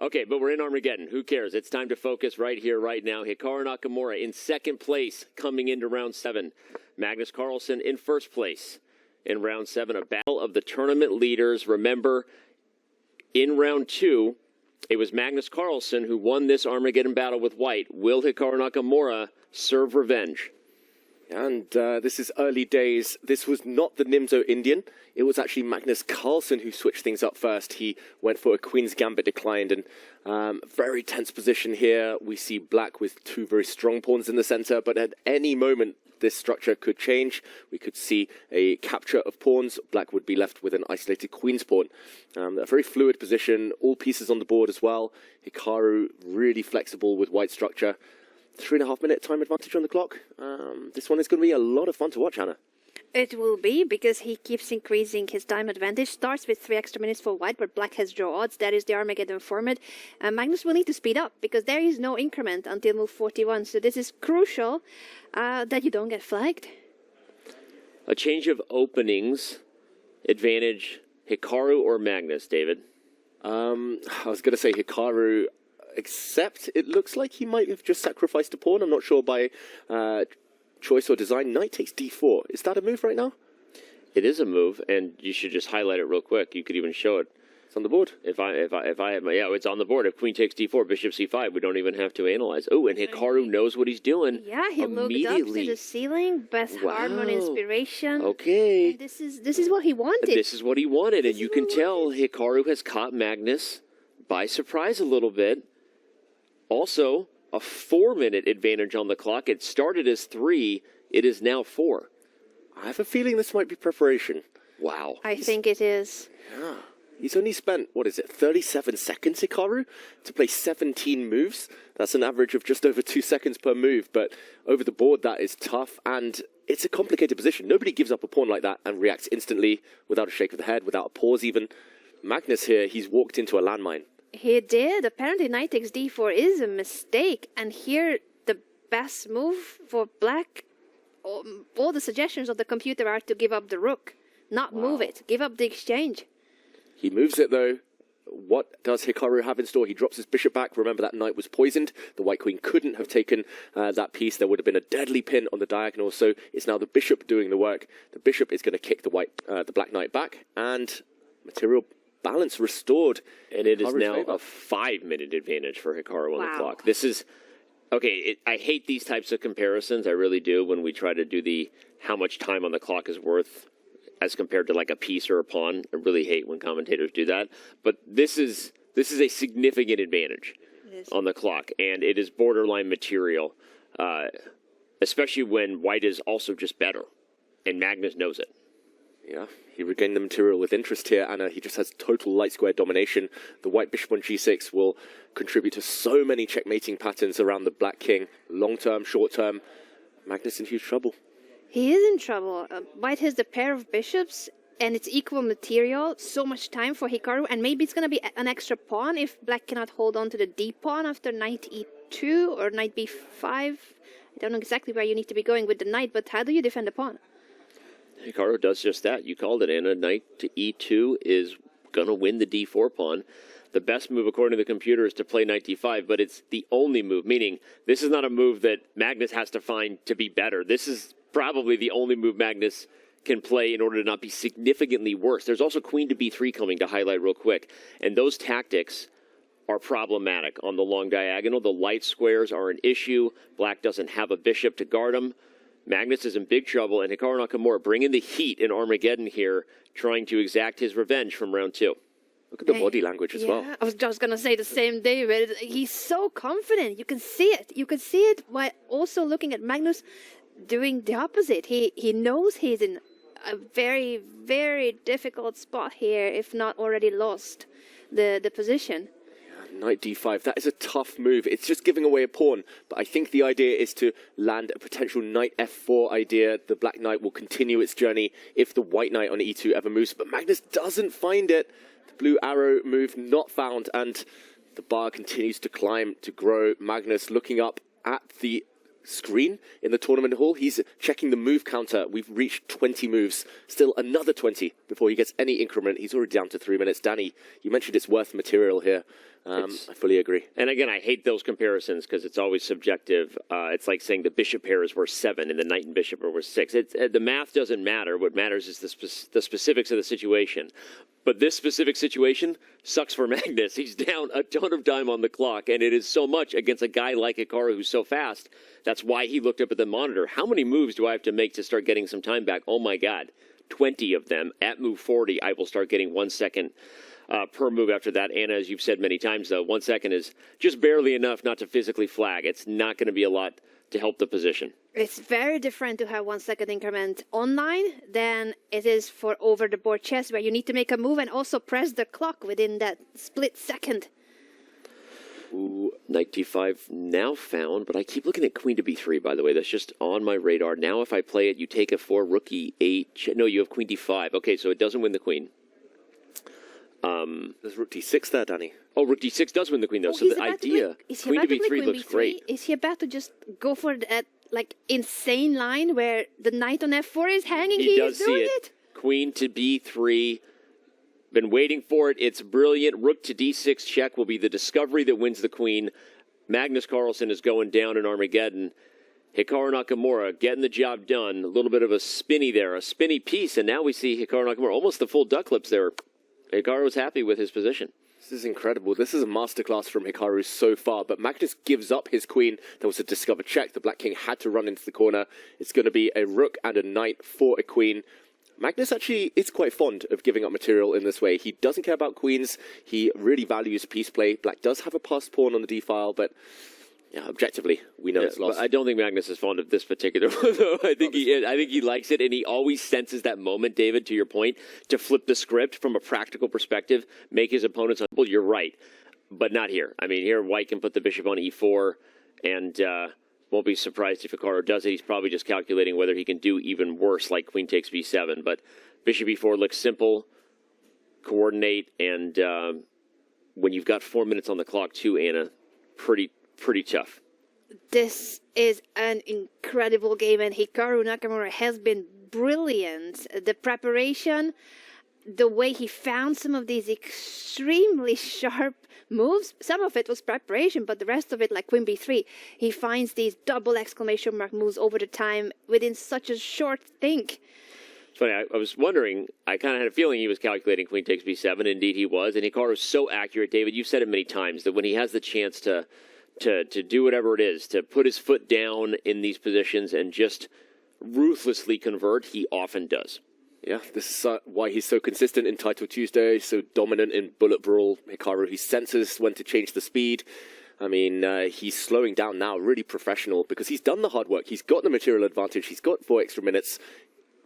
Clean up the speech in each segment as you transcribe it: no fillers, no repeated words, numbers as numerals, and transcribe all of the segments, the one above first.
Okay, but we're in Armageddon. Who cares? It's time to focus right here, right now. Hikaru Nakamura in second place coming into round 7. Magnus Carlsen in first place in round 7. A battle of the tournament leaders. Remember, in round 2, it was Magnus Carlsen who won this Armageddon battle with white. Will Hikaru Nakamura serve revenge? And this is early days. This was not the Nimzo Indian. It was actually Magnus Carlsen who switched things up first. He went for a Queen's Gambit, declined, and very tense position here. We see black with 2 very strong pawns in the center, but at any moment this structure could change. We could see a capture of pawns. Black would be left with an isolated queen's pawn. A very fluid position, all pieces on the board as well. Hikaru really flexible with white structure. 3.5 minute time advantage on the clock. This one is going to be a lot of fun to watch, Hannah. It will be, because he keeps increasing his time advantage. Starts with 3 extra minutes for white, but black has draw odds. That is the Armageddon format. Magnus will need to speed up, because there is no increment until move 41. So this is crucial that you don't get flagged. A change of openings. Advantage, Hikaru or Magnus, David? I was going to say Hikaru, except it looks like he might have just sacrificed a pawn. I'm not sure by choice or design. Knight takes d4. Is that a move right now? It is a move, and you should just highlight it real quick. You could even show it. It's on the board. If I have my, yeah, it's on the board. If queen takes d4, bishop c5, we don't even have to analyze. Oh, and Hikaru knows what he's doing. Yeah, he looked up to the ceiling. Best harmony inspiration. Okay. And this is what he wanted. This is what he wanted, and you can tell Hikaru has caught Magnus by surprise a little bit. Also, a 4-minute advantage on the clock. It started as 3. It is now 4. I have a feeling this might be preparation. Wow. I think it is. Yeah. He's only spent, what is it, 37 seconds, Hikaru, to play 17 moves. That's an average of just over 2 seconds per move, but over the board that is tough, and it's a complicated position. Nobody gives up a pawn like that and reacts instantly, without a shake of the head, without a pause even. Magnus here, he's walked into a landmine. He did. Apparently knight takes d4 is a mistake, and here the best move for black, all the suggestions of the computer are to give up the rook, not move it, give up the exchange. He moves it though. What does Hikaru have in store? He drops his bishop back. Remember, that knight was poisoned. The white queen couldn't have taken that piece. There would have been a deadly pin on the diagonal, so it's now the bishop doing the work. The bishop is going to kick the black knight back, and material balance restored. And it is now a 5-minute advantage for Hikaru on the clock. This is, okay, I hate these types of comparisons. I really do, when we try to do the how much time on the clock is worth as compared to like a piece or a pawn. I really hate when commentators do that. But this is a significant advantage on the clock, and it is borderline material, especially when white is also just better, and Magnus knows it. Yeah, he regained the material with interest here, and he just has total light square domination. The white bishop on g6 will contribute to so many checkmating patterns around the black king. Long term, short term, Magnus in huge trouble. He is in trouble. White has the pair of bishops, and it's equal material. So much time for Hikaru, and maybe it's going to be an extra pawn if black cannot hold on to the d pawn after knight e2 or knight b5. I don't know exactly where you need to be going with the knight, but how do you defend the pawn? Hikaru does just that. You called it, Anna. Knight to e2 is going to win the d4 pawn. The best move, according to the computer, is to play knight d5, but it's the only move, meaning this is not a move that Magnus has to find to be better. This is probably the only move Magnus can play in order to not be significantly worse. There's also queen to b3 coming to highlight real quick, and those tactics are problematic on the long diagonal. The light squares are an issue. Black doesn't have a bishop to guard him. Magnus is in big trouble, and Hikaru Nakamura bringing the heat in Armageddon here, trying to exact his revenge from round 2. Look at the body language as well. I was just going to say the same, David. He's so confident. You can see it. You can see it while also looking at Magnus doing the opposite. He knows he's in a very, very difficult spot here, if not already lost the position. Knight d5, that is a tough move. It's just giving away a pawn, but I think the idea is to land a potential knight f4 idea. The black knight will continue its journey if the white knight on e2 ever moves, but Magnus doesn't find it. The blue arrow move not found, and the bar continues to climb, to grow. Magnus looking up at the screen in the tournament hall. He's checking the move counter. We've reached 20 moves. Still another 20 before he gets any increment. He's already down to 3 minutes. Danny, you mentioned it's worth material here. I fully agree. And again, I hate those comparisons because it's always subjective. It's like saying the bishop pair is worth 7 and the knight and bishop are worth 6. The math doesn't matter. What matters is the specifics of the situation. But this specific situation sucks for Magnus. He's down a ton of time on the clock, and it is so much against a guy like Hikaru who's so fast. That's why he looked up at the monitor. How many moves do I have to make to start getting some time back? Oh, my God. 20 of them. At move 40, I will start getting 1 second per move after that. Anna, as you've said many times, though, 1 second is just barely enough not to physically flag. It's not going to be a lot to help the position. It's very different to have 1 second increment online than it is for over-the-board chess, where you need to make a move and also press the clock within that split second. Ooh, knight d5 now found, but I keep looking at queen to b3, by the way. That's just on my radar. Now if I play it, you take a 4, rook e8. No, you have queen d5. Okay, so it doesn't win the queen. There's rook d6 there, Danny. Oh, rook d6 does win the queen, though. So the idea, queen to b3 looks great. Is he about to just go for that insane line where the knight on f4 is hanging? He does see it. Queen to b3. Been waiting for it. It's brilliant. Rook to d6 check will be the discovery that wins the queen. Magnus Carlsen is going down in Armageddon. Hikaru Nakamura getting the job done. A little bit of a spinny there, a spinny piece, and now we see Hikaru Nakamura almost the full duck lips there. Hikaru was happy with his position. This is incredible. This is a masterclass from Hikaru so far, but Magnus gives up his queen. There was a discovered check. The black king had to run into the corner. It's going to be a rook and a knight for a queen. Magnus actually is quite fond of giving up material in this way. He doesn't care about queens. He really values piece play. Black does have a passed pawn on the d-file, but yeah, objectively, we know it's lost. But I don't think Magnus is fond of this particular one, though. I think he likes it, and he always senses that moment, David, to your point, to flip the script from a practical perspective, make his opponents unable. You're right, but not here. I mean, here White can put the bishop on e4, and won't be surprised if Hikaru does it. He's probably just calculating whether he can do even worse, like queen takes b7. But bishop e4 looks simple, coordinate, and when you've got 4 minutes on the clock, too, Anna, pretty tough. This is an incredible game, and Hikaru Nakamura has been brilliant. The preparation, the way he found some of these extremely sharp moves, some of it was preparation, but the rest of it, like queen b3, he finds these double exclamation mark moves over the time within such a short think. It's funny, I was wondering, I kind of had a feeling he was calculating queen takes b7. Indeed he was, and Hikaru is so accurate, David. You've said it many times, that when he has the chance to do whatever it is, to put his foot down in these positions and just ruthlessly convert, he often does. Yeah, this is why he's so consistent in Title Tuesday, so dominant in Bullet Brawl. Hikaru, he senses when to change the speed. I mean, he's slowing down now, really professional, because he's done the hard work. He's got the material advantage. He's got 4 extra minutes.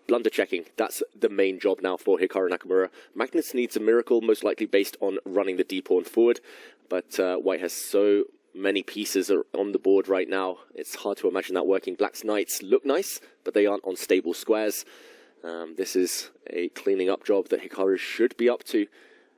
Blunder checking, that's the main job now for Hikaru Nakamura. Magnus needs a miracle, most likely based on running the d-pawn forward, but White has so many pieces are on the board right now. It's hard to imagine that working. Black's knights look nice, but they aren't on stable squares. This is a cleaning up job that Hikaru should be up to.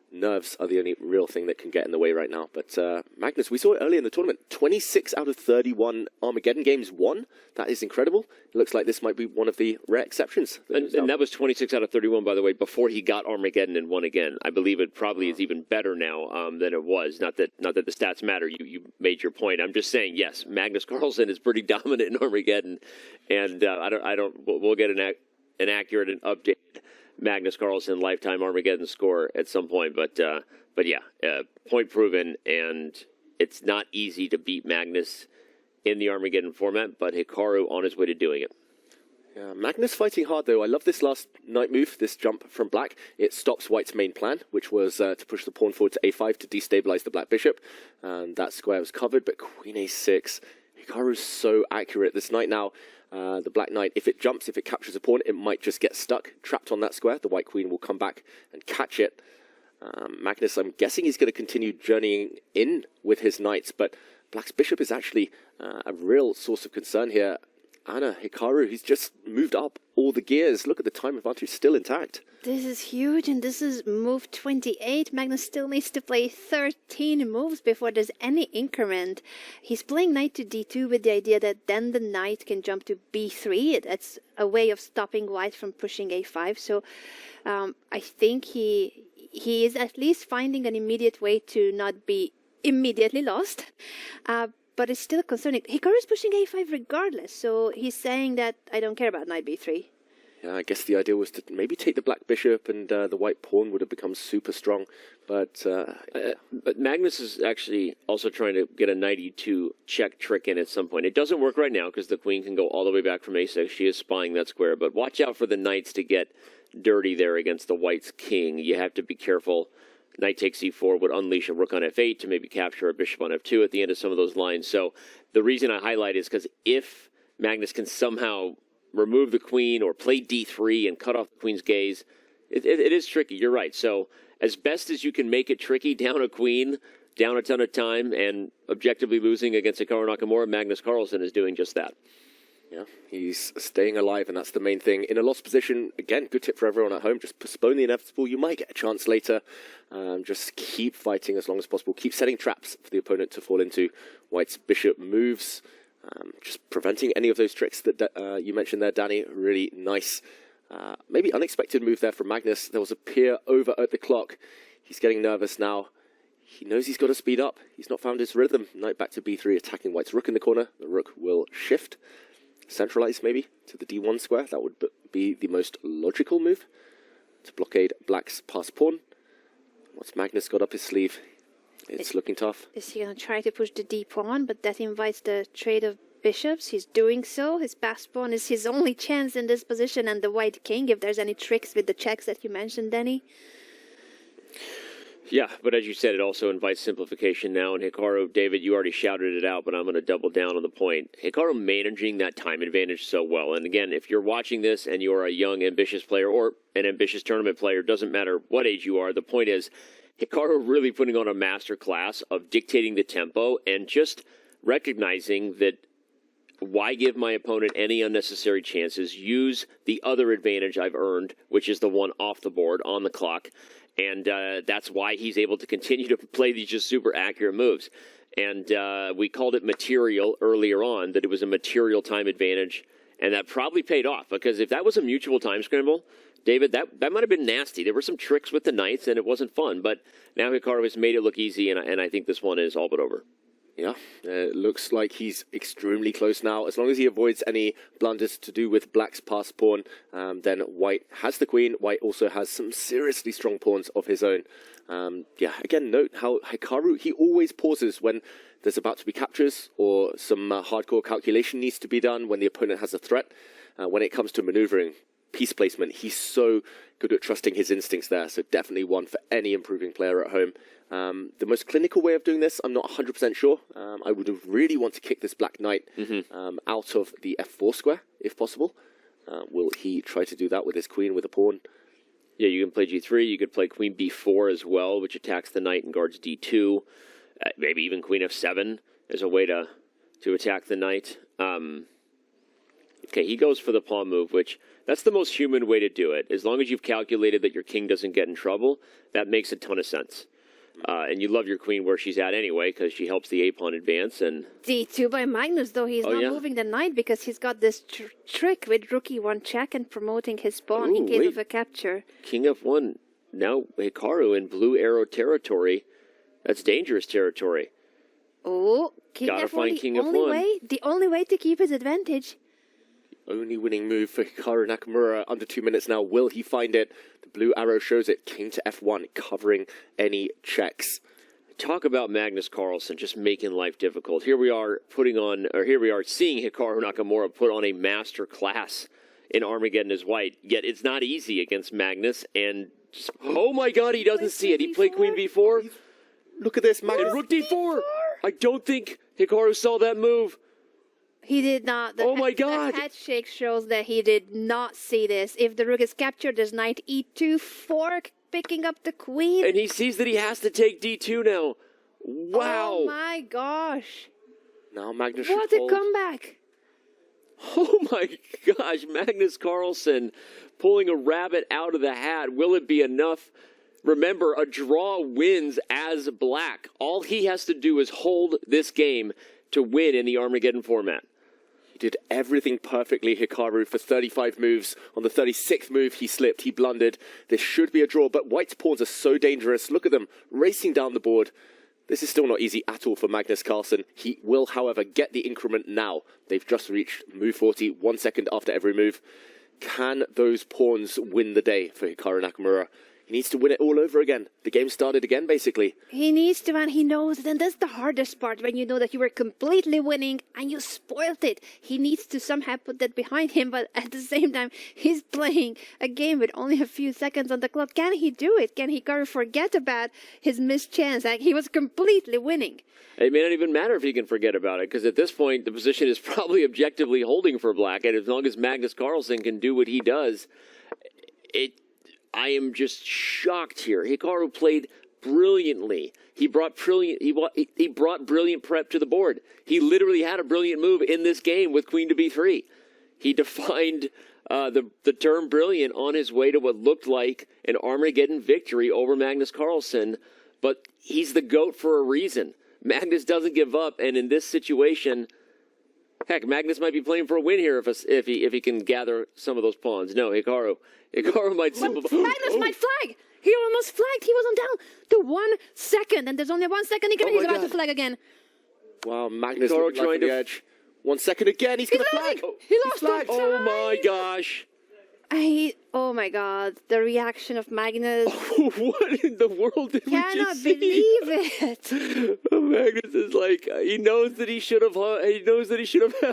Nerves are the only real thing that can get in the way right now. But Magnus, we saw it earlier in the tournament. 26 out of 31 Armageddon games won. That is incredible. It looks like this might be one of the rare exceptions. And that was 26 out of 31, by the way, before he got Armageddon and won again. I believe it probably is even better now than it was. Not that the stats matter. You made your point. I'm just saying, yes, Magnus Carlsen is pretty dominant in Armageddon, and we'll get an accurate and updated Magnus Carlsen lifetime Armageddon score at some point, but yeah, point proven, and it's not easy to beat Magnus in the Armageddon format, but Hikaru on his way to doing it. Yeah, Magnus fighting hard though. I love this last knight move, this jump from Black. It stops White's main plan, which was to push the pawn forward to a5 to destabilize the Black bishop, and that square was covered, but queen a6. Hikaru's so accurate. This knight now, the Black knight, if it jumps, if it captures a pawn, it might just get stuck, trapped on that square. The White queen will come back and catch it. Magnus, I'm guessing he's going to continue journeying in with his knights, but Black's bishop is actually a real source of concern here. Anna, Hikaru, he's just moved up all the gears. Look at the time advantage still intact. This is huge, and this is move 28. Magnus still needs to play 13 moves before there's any increment. He's playing knight to d2 with the idea that then the knight can jump to b3. That's a way of stopping White from pushing a5. So I think he is at least finding an immediate way to not be immediately lost. But it's still concerning. Hikaru is pushing a5 regardless, so he's saying that I don't care about knight b3. Yeah, I guess the idea was to maybe take the black bishop and the white pawn would have become super strong. But Magnus is actually also trying to get a knight e2 check trick in at some point. It doesn't work right now because the queen can go all the way back from a6. She is spying that square. But watch out for the knights to get dirty there against the white's king. You have to be careful. Knight takes e4 would unleash a rook on f8 to maybe capture a bishop on f2 at the end of some of those lines. So the reason I highlight is because if Magnus can somehow remove the queen or play d3 and cut off the queen's gaze, it is tricky. You're right. So as best as you can make it tricky, down a queen, down a ton of time, and objectively losing against Hikaru Nakamura, Magnus Carlsen is doing just that. Yeah, he's staying alive, and that's the main thing. In a lost position, again, good tip for everyone at home, just postpone the inevitable. You might get a chance later. Just keep fighting as long as possible. Keep setting traps for the opponent to fall into. White's bishop moves, just preventing any of those tricks that you mentioned there, Danny. Really nice, maybe unexpected move there from Magnus. There was a peer over at the clock. He's getting nervous now. He knows he's got to speed up. He's not found his rhythm. Knight back to b3, attacking White's rook in the corner. The rook will shift. Centralize maybe to the d1 square. That would be the most logical move to blockade Black's pass pawn. What's Magnus got up his sleeve? It's looking tough. Is he going to try to push the d pawn, but that invites the trade of bishops? He's doing so. His pass pawn is his only chance in this position, and the white king, if there's any tricks with the checks that you mentioned, Danny. Yeah, but as you said, it also invites simplification now. And Hikaru, David, you already shouted it out, but I'm going to double down on the point. Hikaru managing that time advantage so well. And again, if you're watching this and you're a young, ambitious player or an ambitious tournament player, doesn't matter what age you are, the point is Hikaru really putting on a master class of dictating the tempo and just recognizing that why give my opponent any unnecessary chances? Use the other advantage I've earned, which is the one off the board on the clock. And that's why he's able to continue to play these just super accurate moves. And we called it material earlier on, that it was a material time advantage. And that probably paid off, because if that was a mutual time scramble, David, that might have been nasty. There were some tricks with the knights, and it wasn't fun. But now Hikaru has made it look easy, and I think this one is all but over. Yeah, it looks like he's extremely close now. As long as he avoids any blunders to do with Black's pass pawn, then White has the queen. White also has some seriously strong pawns of his own. Yeah, again, note how Hikaru, he always pauses when there's about to be captures or some hardcore calculation needs to be done when the opponent has a threat. When it comes to maneuvering, piece placement, he's so good at trusting his instincts there. So definitely one for any improving player at home. The most clinical way of doing this, I'm not 100% sure. I would really want to kick this black knight out of the f4 square, if possible. Will he try to do that with his queen, with a pawn? Yeah, you can play g3. You could play queen b4 as well, which attacks the knight and guards d2. Maybe even queen f7 as a way to attack the knight. Okay, he goes for the pawn move, which that's the most human way to do it. As long as you've calculated that your king doesn't get in trouble, that makes a ton of sense. And you love your queen where she's at anyway, because she helps the a-pawn advance. And d2 by Magnus, though he's not moving the knight because he's got this trick with rook e1 check and promoting his pawn in case of a capture. King f1. Now Hikaru in blue arrow territory. That's dangerous territory. Oh, king Gotta f1, find king f1. The only way to keep his advantage. Only winning move for Hikaru Nakamura. Under 2 minutes now. Will he find it? The blue arrow shows it. King to f1, covering any checks. Talk about Magnus Carlsen just making life difficult. Here we are seeing Hikaru Nakamura put on a master class in Armageddon as white. Yet it's not easy against Magnus. And just, oh my God, he doesn't see it. He played queen b4. Look at this, Magnus. And rook d4. I don't think Hikaru saw that move. He did not. Oh my God! The head shake shows that he did not see this. If the rook is captured, there's knight e2, fork, picking up the queen. And he sees that he has to take d2 now. Wow! Oh my gosh! Now Magnus what should a comeback! Oh my gosh, Magnus Carlsen pulling a rabbit out of the hat. Will it be enough? Remember, a draw wins as black. All he has to do is hold this game to win in the Armageddon format. He did everything perfectly, Hikaru, for 35 moves. On the 36th move, he slipped, he blundered. This should be a draw, but White's pawns are so dangerous. Look at them, racing down the board. This is still not easy at all for Magnus Carlsen. He will, however, get the increment now. They've just reached move 40, 1 second after every move. Can those pawns win the day for Hikaru Nakamura? He needs to win it all over again. The game started again, basically. He needs to, and he knows it. And that's the hardest part, when you know that you were completely winning and you spoiled it. He needs to somehow put that behind him, but at the same time, he's playing a game with only a few seconds on the clock. Can he do it? Can Hikaru forget about his missed chance? Like, he was completely winning. It may not even matter if he can forget about it, because at this point, the position is probably objectively holding for black, and as long as Magnus Carlsen can do what he does, I am just shocked here. Hikaru played brilliantly. He brought brilliant prep to the board. He literally had a brilliant move in this game with queen to b3. He defined the term brilliant on his way to what looked like an Armageddon victory over Magnus Carlsen, but he's the GOAT for a reason. Magnus doesn't give up, and in this situation, heck, Magnus might be playing for a win here if he can gather some of those pawns. No, Hikaru might simplify. Magnus might flag. He almost flagged. He wasn't down to 1 second, and there's only 1 second. He's about to flag again. Wow, Magnus Hikaru looking like the edge. 1 second again. He's going to flag. He lost flagged. Oh my gosh. Oh my god, the reaction of Magnus. What in the world did we Cannot just see? believe it. Magnus is like, he knows that he should have held.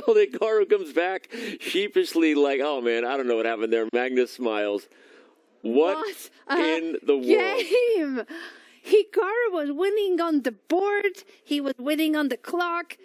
Hikaru comes back sheepishly like, oh man, I don't know what happened there. Magnus smiles. What in the world? Game. Hikaru was winning on the board. He was winning on the clock.